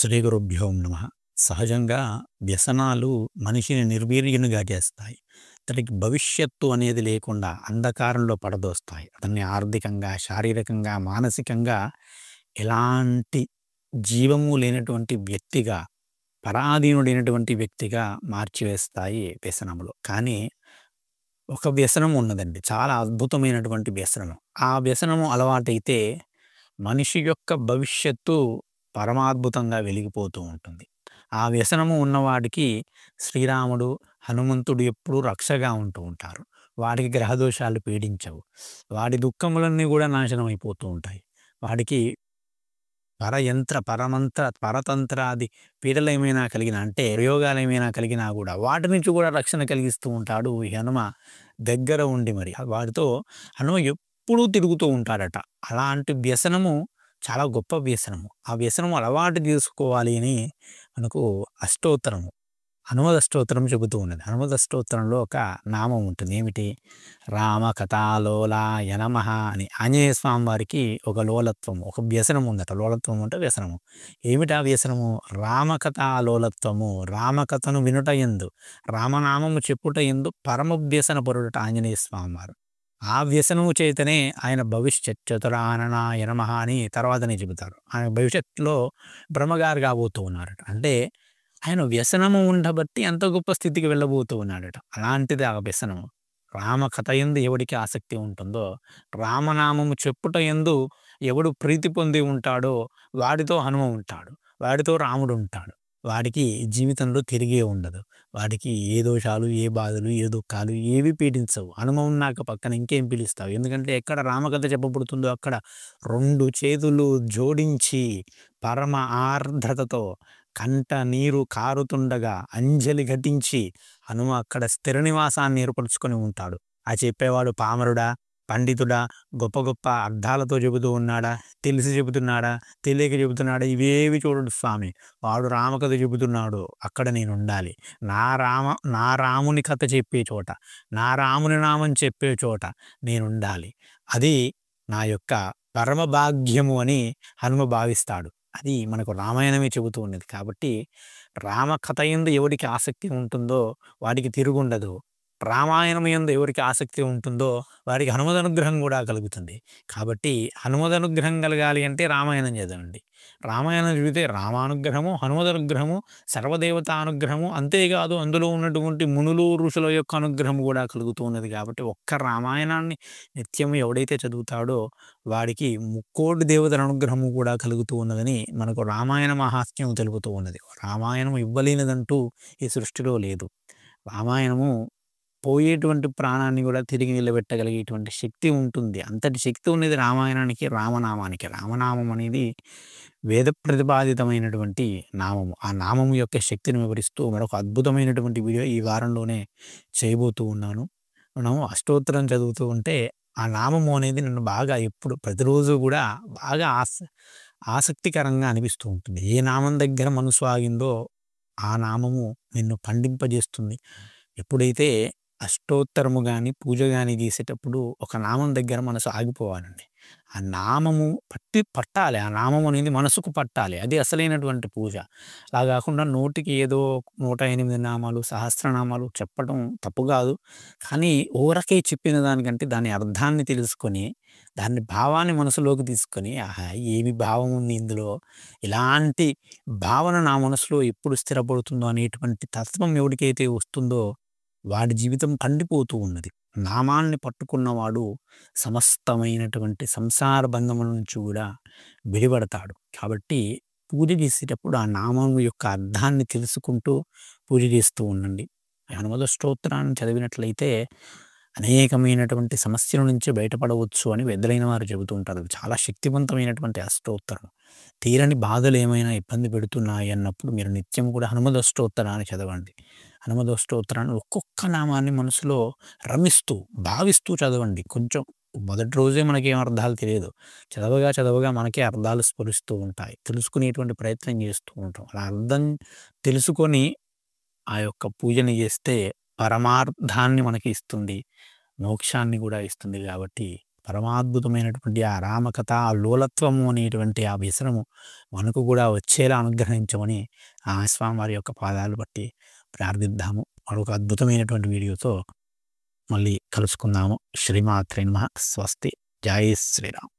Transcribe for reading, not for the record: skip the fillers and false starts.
శ్రీ గురుభ్యో నమ. సహజంగా వ్యసనాలు మనిషిని నిర్వీర్యునిగా చేస్తాయి. అతడికి భవిష్యత్తు అనేది లేకుండా అంధకారంలో పడదోస్తాయి. అతన్ని ఆర్థికంగా, శారీరకంగా, మానసికంగా ఎలాంటి జీవము లేనటువంటి వ్యక్తిగా, పరాధీనుడైనటువంటి వ్యక్తిగా మార్చివేస్తాయి వ్యసనములు. కానీ ఒక వ్యసనం ఉన్నదండి. చాలా అద్భుతమైనటువంటి వ్యసనం. ఆ వ్యసనము అలవాటైతే మనిషి యొక్క భవిష్యత్తు పరమాద్భుతంగా వెలిగిపోతూ ఉంటుంది. ఆ వ్యసనము ఉన్నవాడికి శ్రీరాముడు, హనుమంతుడు ఎప్పుడూ రక్షగా ఉంటూ ఉంటారు. వాడికి గ్రహదోషాలు పీడించవు. వాడి దుఃఖములన్నీ గూడా నాశనం అయిపోతూ ఉంటాయి. వాడికి పరయంత్ర, పరమంత్ర, పరతంత్రాది పీడలేమైనా కలిగినా అంటే ప్రయోగాలేమైనా కలిగినా గూడా వాటి నుంచి గూడా రక్షణ కలిగిస్తూ ఉంటాడు ఈ హనుమ దగ్గర ఉండి మరి. వాడితో హనుమ ఎప్పుడూ తిరుగుతూ ఉంటాడట. అలాంటి వ్యసనము చాలా గొప్ప వ్యసనము. ఆ వ్యసనం అలవాటు చేసుకోవాలి అని మనకు అష్టోత్తరము, హనుమద్ అష్టోత్తరం చెబుతూ ఉన్నది. హనుమద్ అష్టోత్తరంలో ఒక నామం ఉంటుంది. ఏమిటి? రామ కథాలోలాయ నమః అని. ఆంజనేయ స్వామి వారికి ఒక లోలత్వం, ఒక వ్యసనం ఉందట. లోలత్వం అంటే వ్యసనము. ఏమిటా వ్యసనము? రామకథా లోలత్వము. రామకథను వినుట యందు, రామనామము చెప్పుట యందు పరమ వ్యసన పరుడట ఆంజనేయ స్వామి వారు. ఆ వ్యసనము చేతనే ఆయన భవిష్యత్ చతురాననాయ నమః అని తర్వాతనే చెబుతారు. ఆయన భవిష్యత్తులో బ్రహ్మగారు కాబోతూ ఉన్నారట. అంటే ఆయన వ్యసనము ఉండబట్టి అంత గొప్ప స్థితికి వెళ్ళబోతూ ఉన్నాడట. అలాంటిది ఆ వ్యసనము. రామకథ యందు ఎవడికి ఆసక్తి ఉంటుందో, రామనామము చెప్పుట యందు ఎవడు ప్రీతి పొంది ఉంటాడో వాడితో హనుమ ఉంటాడు. వాడితో రాముడు ఉంటాడు. వాడికి జీవితంలో తిరిగే ఉండదు. వాడికి ఏ దోషాలు, ఏ బాధలు, ఏ దుఃఖాలు ఏవి పీడించవు. హనుమ ఉన్నాక పక్కన ఇంకేం పిలుస్తావు? ఎందుకంటే ఎక్కడ రామకథ చెప్పబడుతుందో అక్కడ 2 చేతులు జోడించి పరమ ఆర్ద్రతతో కంట నీరు కారుతుండగా అంజలి ఘటించి హనుమ అక్కడ స్థిర నివాసాన్ని ఏర్పరచుకొని ఉంటాడు. ఆ చెప్పేవాడు పామరుడా, పండితుడా, గొప్ప గొప్ప అర్థాలతో చెబుతూ ఉన్నాడా, తెలిసి చెబుతున్నాడా, తెలియక చెబుతున్నాడా, ఇవేవి చూడడు స్వామి. వాడు రామకథ చెబుతున్నాడు, అక్కడ నేనుండాలి. నా రాముని కథ చెప్పే చోట, నా రాముని నామం చెప్పే చోట నేనుండాలి. అది నా యొక్క పరమ భాగ్యము అని హనుమ భావిస్తాడు. అది మనకు రామాయణమే చెబుతూ ఉన్నది. కాబట్టి రామకథ యందు ఎవడికి ఆసక్తి ఉంటుందో వాడికి తిరుగుండదు. రామాయణం యందు ఎవరికి ఆసక్తి ఉంటుందో వాడికి హనుమద్ అనుగ్రహం కూడా కలుగుతుంది. కాబట్టి హనుమద్ అనుగ్రహం కలగాలి అంటే రామాయణం చదవండి. రామాయణం చదివితే రామానుగ్రహము, హనుమద్ అనుగ్రహము, సర్వదేవతా అనుగ్రహము, అంతేకాదు అందులో ఉన్నటువంటి మునులు, ఋషుల యొక్క అనుగ్రహం కూడా కలుగుతూ ఉన్నది. కాబట్టి ఒక్క రామాయణాన్ని నిత్యం ఎవడైతే చదువుతాడో వాడికి ముక్కోటి దేవతల అనుగ్రహము కూడా కలుగుతూ ఉన్నదని మనకు రామాయణ మహాత్మ్యం తెలుపుతూ ఉన్నది. రామాయణం ఇవ్వలేనిదంటూ ఈ సృష్టిలో లేదు. రామాయణము పోయేటువంటి ప్రాణాన్ని కూడా తిరిగి నిలబెట్టగలిగేటువంటి శక్తి ఉంటుంది. అంతటి శక్తి ఉన్నది రామాయణానికి, రామనామానికి. రామనామం అనేది వేద ప్రతిపాదితమైనటువంటి నామము. ఆ నామము యొక్క శక్తిని వివరిస్తూ మరొక అద్భుతమైనటువంటి వీడియో ఈ వారంలోనే చేయబోతూ ఉన్నాను. మనం అష్టోత్తరం చదువుతూ ఉంటే ఆ నామము అనేది నన్ను బాగా ఎప్పుడు ప్రతిరోజు కూడా బాగా ఆసక్తికరంగా అనిపిస్తూ ఉంటుంది. ఏ నామం దగ్గర మనసు ఆగిందో ఆ నామము నిన్ను పండింపజేస్తుంది. ఎప్పుడైతే అష్టోత్తరము గాని, పూజ గాని చేసేటప్పుడు ఒక నామం దగ్గర మనసు ఆగిపోవాలండి. ఆ నామము పట్టాలి. ఆ నామం అనేది మనసుకు పట్టాలి. అది అసలైనటువంటి పూజ. అలా గాకుండా నోటికి ఏదో 108 నామాలు, సహస్రనామాలు చెప్పడం తప్పు గాదు. కానీ ఊరకే చెప్పిన దానికంటే దాని అర్థాన్ని తెలుసుకొని, దాని భావాన్ని మనసులోకి తీసుకొని, ఆహా! ఏమి భావం ఉంది ఇందులో, ఇలాంటి భావన నా మనసులో ఎప్పుడు స్థిరపడుతుందో అనేటువంటి తత్వం ఎవడికైతే వస్తుందో వాడి జీవితం పండిపోతూ ఉన్నది. నామాన్ని పట్టుకున్నవాడు సమస్తమైనటువంటి సంసార బంధముల నుంచి కూడా విడిపడతాడు. కాబట్టి పూజ చేసేటప్పుడు ఆ నామం యొక్క అర్థాన్ని తెలుసుకుంటూ పూజ చేస్తూ ఉండండి. హనుమద్ స్తోత్రాన్ని చదివినట్లయితే అనేకమైనటువంటి సమస్యల నుంచి బయటపడవచ్చు అని పెద్దలైన వారు చెబుతూ ఉంటారు. అది చాలా శక్తివంతమైనటువంటి అష్టోత్తరం. తీరని బాధలు ఏమైనా ఇబ్బంది పెడుతున్నాయి అన్నప్పుడు మీరు నిత్యం కూడా హనుమద్ అష్టోత్తరాన్ని చదవండి. హనుమద్ అష్టోత్తరాన్ని ఒక్కొక్క నామాన్ని మనసులో రమిస్తూ, భావిస్తూ చదవండి. కొంచెం మొదటి రోజే మనకేం అర్థాలు తెలియదు. చదవగా, చదవగా మనకే అర్థాలు స్ఫురిస్తూ ఉంటాయి. తెలుసుకునేటువంటి ప్రయత్నం చేస్తూ ఉంటాం. అలా అర్థం తెలుసుకొని ఆ యొక్క పూజని చేస్తే పరమార్థాన్ని మనకి ఇస్తుంది. మోక్షాన్ని గూడా ఇస్తుంది గాబట్టి పరమాద్భుతమైనటువంటి ఆ రామకథ, ఆ లోలత్వము అనేటువంటి ఆ వ్యసనము మనకు కూడా వచ్చేలా అనుగ్రహించమని ఆ స్వామివారి యొక్క పాదాలు బట్టి ప్రార్థిద్దాము. మరొక అద్భుతమైనటువంటి వీడియోతో మళ్ళీ కలుసుకుందాము. శ్రీమాత్రే నమః. స్వస్తి. జై శ్రీరామ్.